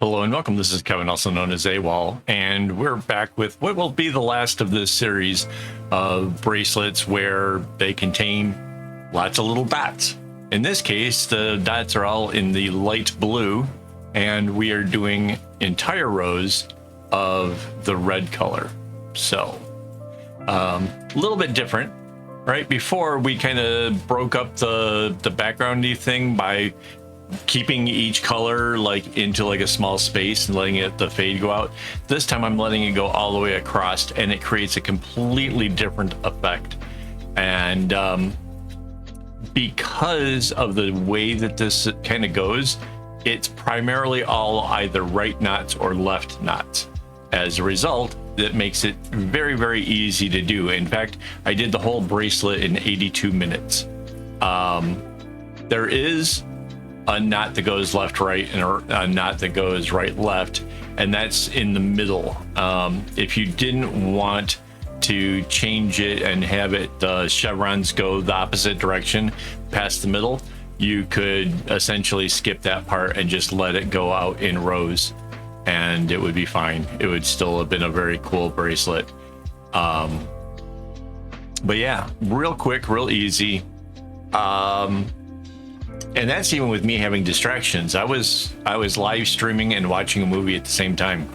Hello and welcome. This is Kevin, also known as AWOL, and we're back with what will be the last of this series of bracelets where they contain lots of little dots. In this case, the dots are all in the light blue, and we are doing entire rows of the red color. So, a little bit different, right? Before we kind of broke up the backgroundy thing by keeping each color like into like a small space and letting the fade go out. This time I'm letting it go all the way across, and it creates a completely different effect. And because of the way that this kind of goes, it's primarily all either right knots or left knots. As a result, that makes it very, very easy to do. In fact, I did the whole bracelet in 82 minutes. There is a knot that goes left right and a knot that goes right left, and that's in the middle. If you didn't want to change it and have it the chevrons go the opposite direction past the middle, you could essentially skip that part and just let it go out in rows, and it would be fine. It would still have been a very cool bracelet. But yeah, real quick, real easy. And that's even with me having distractions. I was live streaming and watching a movie at the same time,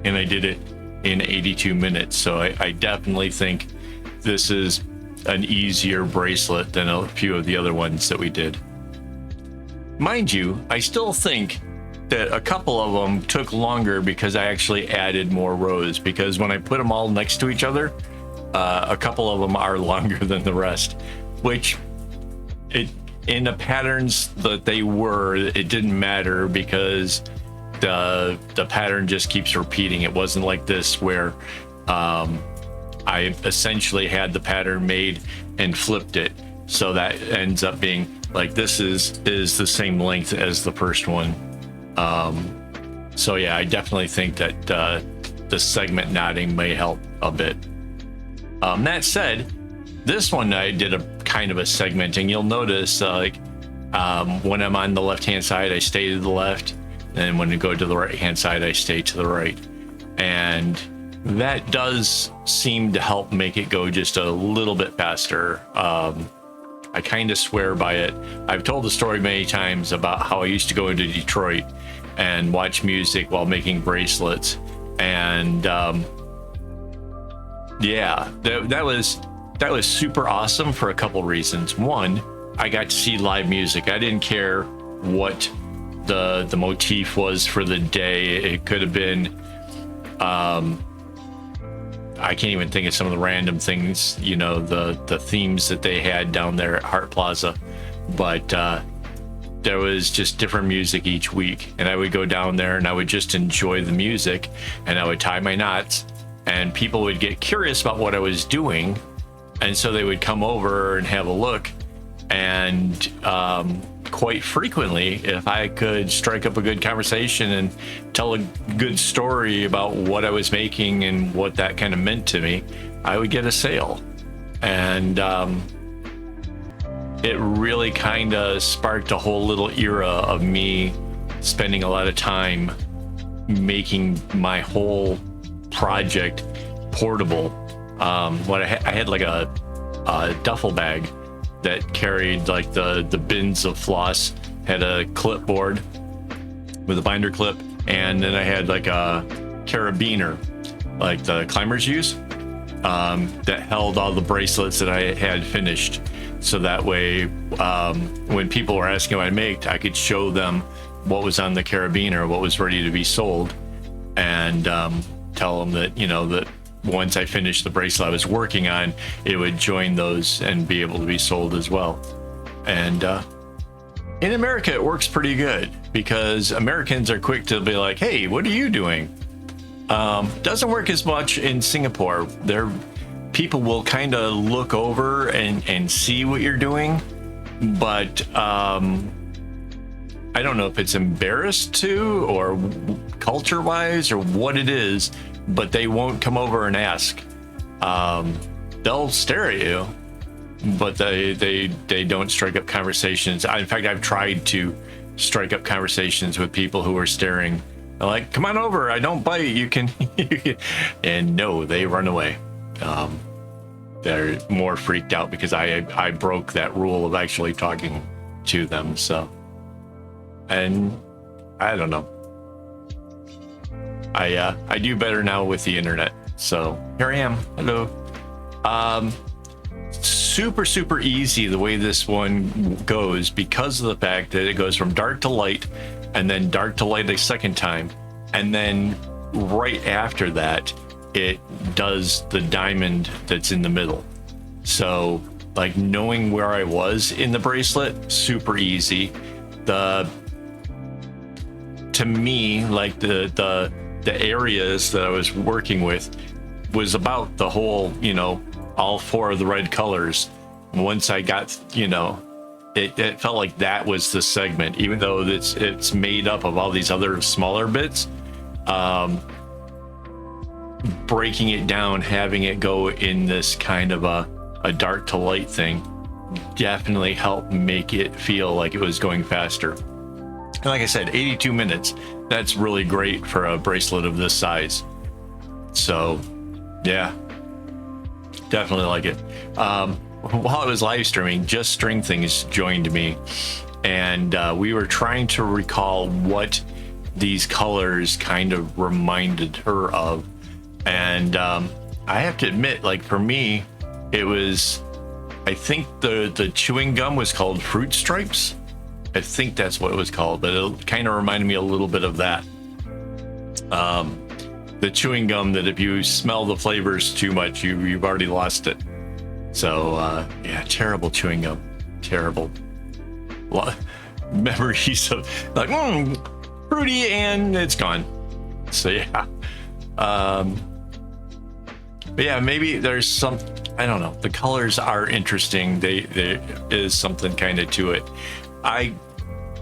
and I did it in 82 minutes. So I definitely think this is an easier bracelet than a few of the other ones that we did. Mind you, I still think that a couple of them took longer because I actually added more rows, because when I put them all next to each other, a couple of them are longer than the rest, which in the patterns that they were, it didn't matter because the pattern just keeps repeating. It wasn't like this where I essentially had the pattern made and flipped it, so that ends up being like this is the same length as the first one. So yeah, I definitely think that the segment knotting may help a bit. That said, this one I did a kind of a segmenting. You'll notice when I'm on the left hand side, I stay to the left, and when you go to the right hand side, I stay to the right, and that does seem to help make it go just a little bit faster. I kind of swear by it. I've told the story many times about how I used to go into Detroit and watch music while making bracelets, and yeah, that was super awesome for a couple reasons. One, I got to see live music. I didn't care what the motif was for the day. It could have been I can't even think of some of the random things, you know, the themes that they had down there at Hart Plaza, but there was just different music each week, and I would go down there and I would just enjoy the music, and I would tie my knots, and people would get curious about what I was doing. And so they would come over and have a look, and quite frequently, if I could strike up a good conversation and tell a good story about what I was making and what that kind of meant to me, I would get a sale. And it really kind of sparked a whole little era of me spending a lot of time making my whole project portable. What I had like a duffel bag that carried like the bins of floss, had a clipboard with a binder clip, and then I had like a carabiner like the climbers use, that held all the bracelets that I had finished, so that way when people were asking what I made, I could show them what was on the carabiner, what was ready to be sold, and tell them that, you know, that once I finished the bracelet I was working on, it would join those and be able to be sold as well. And in America, it works pretty good because Americans are quick to be like, hey, what are you doing? Doesn't work as much in Singapore. People will kind of look over and see what you're doing, but I don't know if it's embarrassed to, or culture wise, or what it is, but they won't come over and ask. They'll stare at you, but they don't strike up conversations. In fact, I've tried to strike up conversations with people who are staring. They're like, come on over, I don't bite, you can, and no, they run away. They're more freaked out because I broke that rule of actually talking to them. So, and I don't know. I do better now with the internet. So here I am. Hello. Super easy the way this one goes, because of the fact that it goes from dark to light and then dark to light a second time, and then right after that it does the diamond that's in the middle. So like knowing where I was in the bracelet, super easy. To me, like the areas that I was working with was about the whole, you know, all four of the red colors. Once I got, you know, it felt like that was the segment, even though it's made up of all these other smaller bits. Breaking it down, having it go in this kind of a dark to light thing definitely helped make it feel like it was going faster. And like I said, 82 minutes, that's really great for a bracelet of this size. So yeah, definitely like it. While I was live streaming, Just String Things joined me, and we were trying to recall what these colors kind of reminded her of. And I have to admit, like for me, it was, I think the chewing gum was called Fruit Stripes. I think that's what it was called, but it kind of reminded me a little bit of that. The chewing gum that if you smell the flavors too much, you've already lost it. So yeah, terrible chewing gum, terrible. Memories of like fruity, and it's gone. So yeah. But yeah, maybe there's some, I don't know, the colors are interesting. There is something kind of to it. I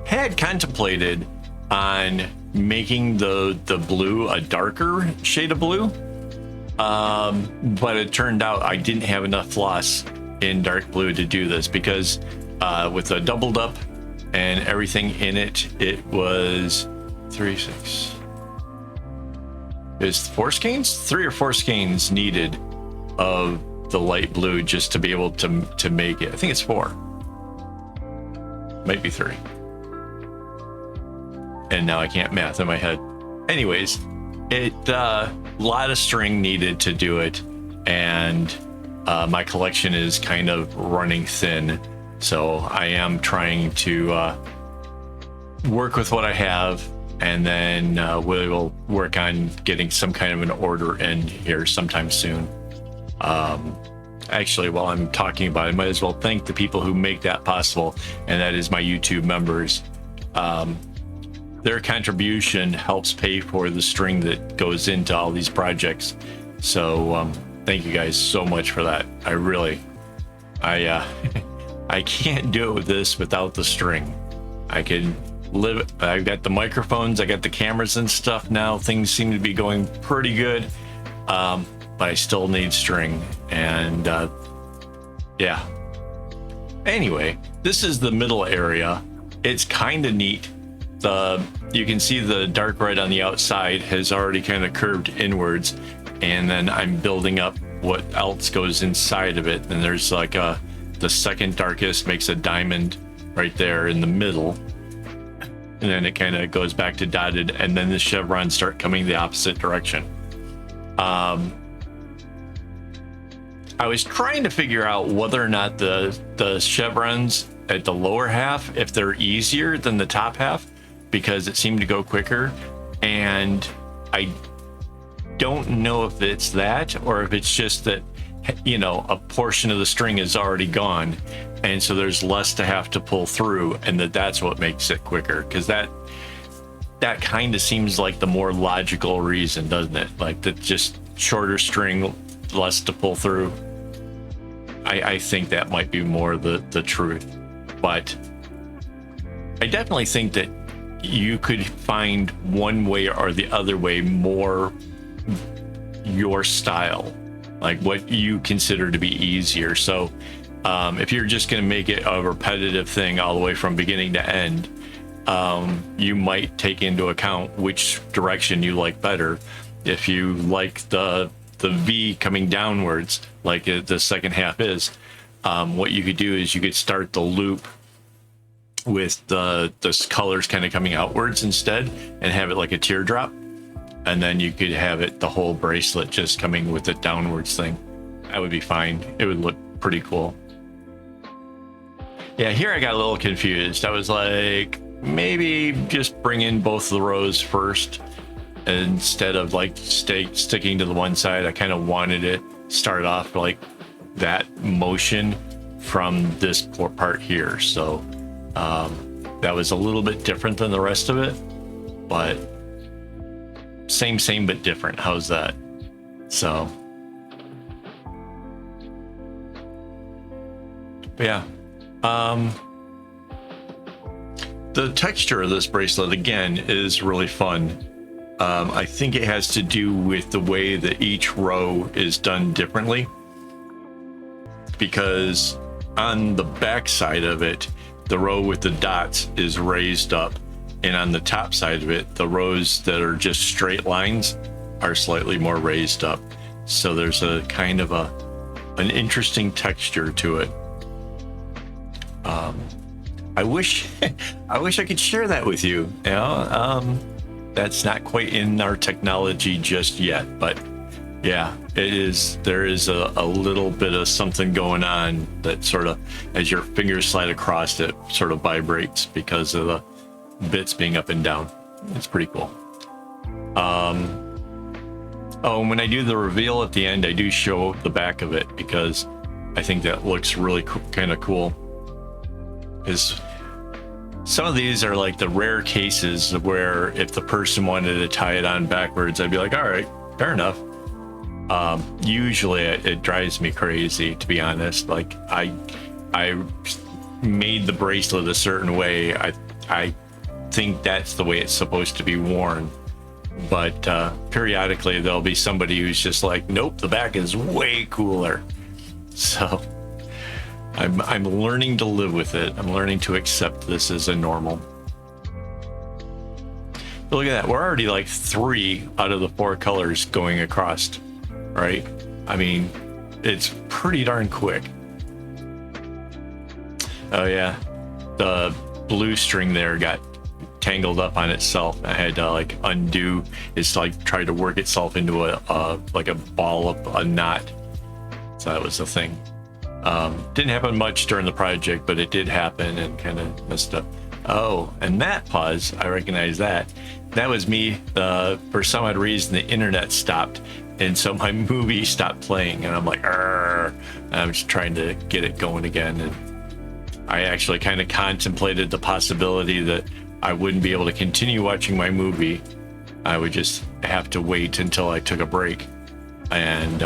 had contemplated on making the blue a darker shade of blue, but it turned out I didn't have enough floss in dark blue to do this, because with the doubled up and everything in it, it was 3 or 4 skeins needed of the light blue just to be able to make it. I think it's 4, might be 3, and now I can't math in my head. Anyways, it lot of string needed to do it, and my collection is kind of running thin, so I am trying to work with what I have, and then we will work on getting some kind of an order in here sometime soon. Actually, while I'm talking about it, I might as well thank the people who make that possible, and that is my YouTube members. Their contribution helps pay for the string that goes into all these projects. So thank you guys so much for that. I really, I can't do it with this without the string. I can live. I've got the microphones, I got the cameras and stuff now. Things seem to be going pretty good, but I still need string. And yeah. Anyway, this is the middle area. It's kind of neat. You can see the dark red on the outside has already kind of curved inwards, and then I'm building up what else goes inside of it. And there's like the second darkest makes a diamond right there in the middle, and then it kind of goes back to dotted, and then the chevrons start coming the opposite direction. I was trying to figure out whether or not the chevrons at the lower half, if they're easier than the top half, because it seemed to go quicker, and I don't know if it's that, or if it's just that, you know, a portion of the string is already gone, and so there's less to have to pull through, and that's what makes it quicker. Because that kind of seems like the more logical reason, doesn't it? Like the just shorter string, less to pull through. I think that might be more the truth, but I definitely think that you could find one way or the other way more your style, like what you consider to be easier. So if you're just going to make it a repetitive thing all the way from beginning to end, you might take into account which direction you like better. If you like the V coming downwards, like the second half is, what you could do is you could start the loop with the colors kind of coming outwards instead, and have it like a teardrop, and then you could have it the whole bracelet just coming with the downwards thing. That would be fine. It would look pretty cool. Yeah, here I got a little confused. I was like, maybe just bring in both of the rows first instead of like sticking to the one side. I kind of wanted it start off like that motion from this part here. So that was a little bit different than the rest of it, but same but different. How's that? So but yeah, the texture of this bracelet again is really fun. I think it has to do with the way that each row is done differently, because on the back side of it, the row with the dots is raised up, and on the top side of it, the rows that are just straight lines are slightly more raised up. So there's a kind of an interesting texture to it. I wish I could share that with you. You know, that's not quite in our technology just yet, but yeah, it is. There is a little bit of something going on that sort of, as your fingers slide across it, sort of vibrates because of the bits being up and down. It's pretty cool. Oh, and when I do the reveal at the end, I do show the back of it because I think that looks really kind of cool. Is some of these are like the rare cases where if the person wanted to tie it on backwards, I'd be like, all right, fair enough. Usually it drives me crazy, to be honest. Like I made the bracelet a certain way. I think that's the way it's supposed to be worn, but periodically there'll be somebody who's just like, nope, the back is way cooler. So I'm learning to live with it. I'm learning to accept this as a normal. But look at that. We're already like 3 out of the 4 colors going across, right? I mean, it's pretty darn quick. Oh yeah, the blue string there got tangled up on itself. I had to like undo. It's like tried to work itself into like a ball of a knot. So that was the thing. Didn't happen much during the project, but it did happen and kind of messed up. Oh, and that pause, I recognize that. That was me. For some odd reason, the internet stopped, and so my movie stopped playing, and I'm like, argh. I'm just trying to get it going again. And I actually kind of contemplated the possibility that I wouldn't be able to continue watching my movie. I would just have to wait until I took a break. And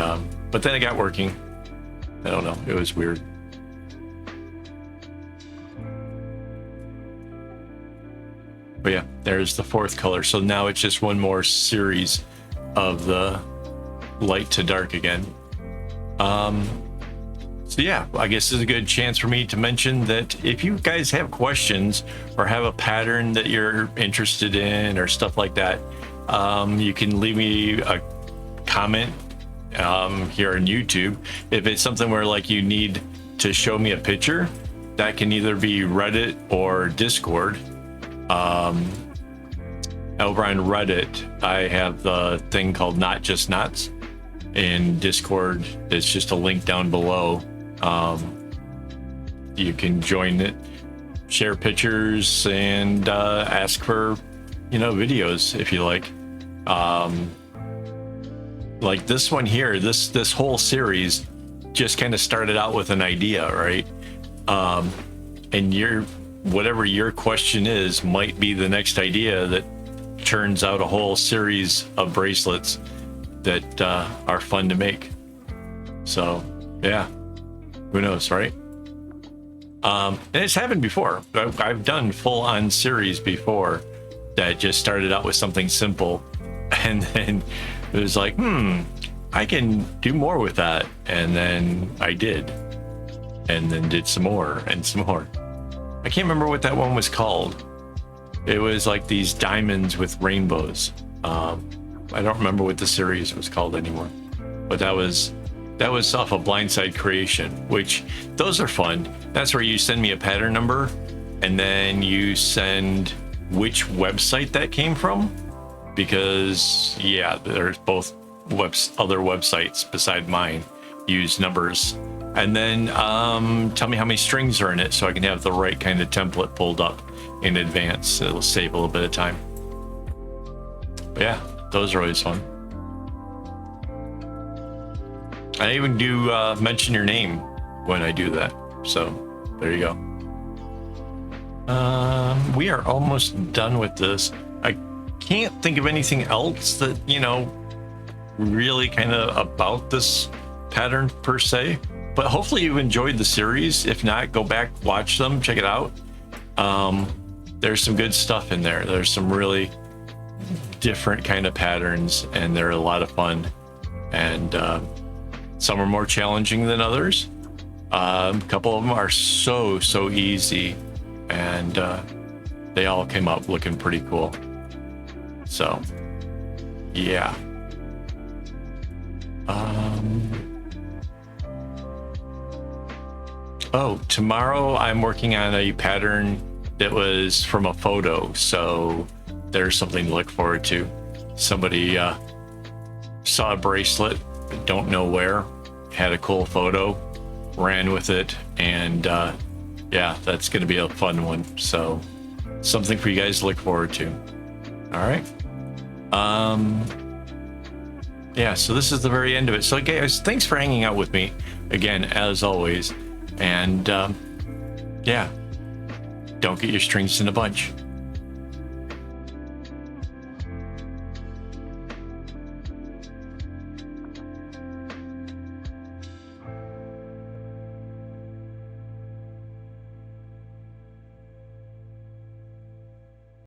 but then it got working. I don't know. It was weird. But yeah, there's the 4th color. So now it's just one more series of the light to dark again. So yeah, I guess this is a good chance for me to mention that if you guys have questions or have a pattern that you're interested in or stuff like that, you can leave me a comment here on YouTube. If it's something where like you need to show me a picture, that can either be Reddit or Discord. Over on Reddit, I have the thing called Not Just Knots. In Discord, it's just a link down below. You can join it, share pictures, and ask for, videos if you like. Like this one here, this whole series just kind of started out with an idea, right? And whatever your question is might be the next idea that turns out a whole series of bracelets that are fun to make. So yeah, who knows, right? And it's happened before. I've done full-on series before that just started out with something simple, and then it was like, I can do more with that. And then I did, and then did some more and some more. I can't remember what that one was called. It was like these diamonds with rainbows. I don't remember what the series was called anymore, but that was off of Blindside Creation, which those are fun. That's where you send me a pattern number and then you send which website that came from, because yeah, there's both other websites beside mine use numbers, and then tell me how many strings are in it so I can have the right kind of template pulled up in advance. It'll save a little bit of time. But yeah, those are always fun. I even do mention your name when I do that, so there you go. We are almost done with this. I can't think of anything else that, you know, really kind of about this pattern per se, but hopefully you've enjoyed the series. If not, go back, watch them, check it out. There's some good stuff in there. There's some really different kind of patterns, and they're a lot of fun, and some are more challenging than others. A couple of them are so easy, and they all came up looking pretty cool. So yeah. Oh, tomorrow I'm working on a pattern that was from a photo, so there's something to look forward to. Somebody saw a bracelet, don't know where, had a cool photo, ran with it, and yeah, that's going to be a fun one. So something for you guys to look forward to. All right. Yeah, so this is the very end of it. So guys, thanks for hanging out with me again, as always. And yeah, don't get your strings in a bunch.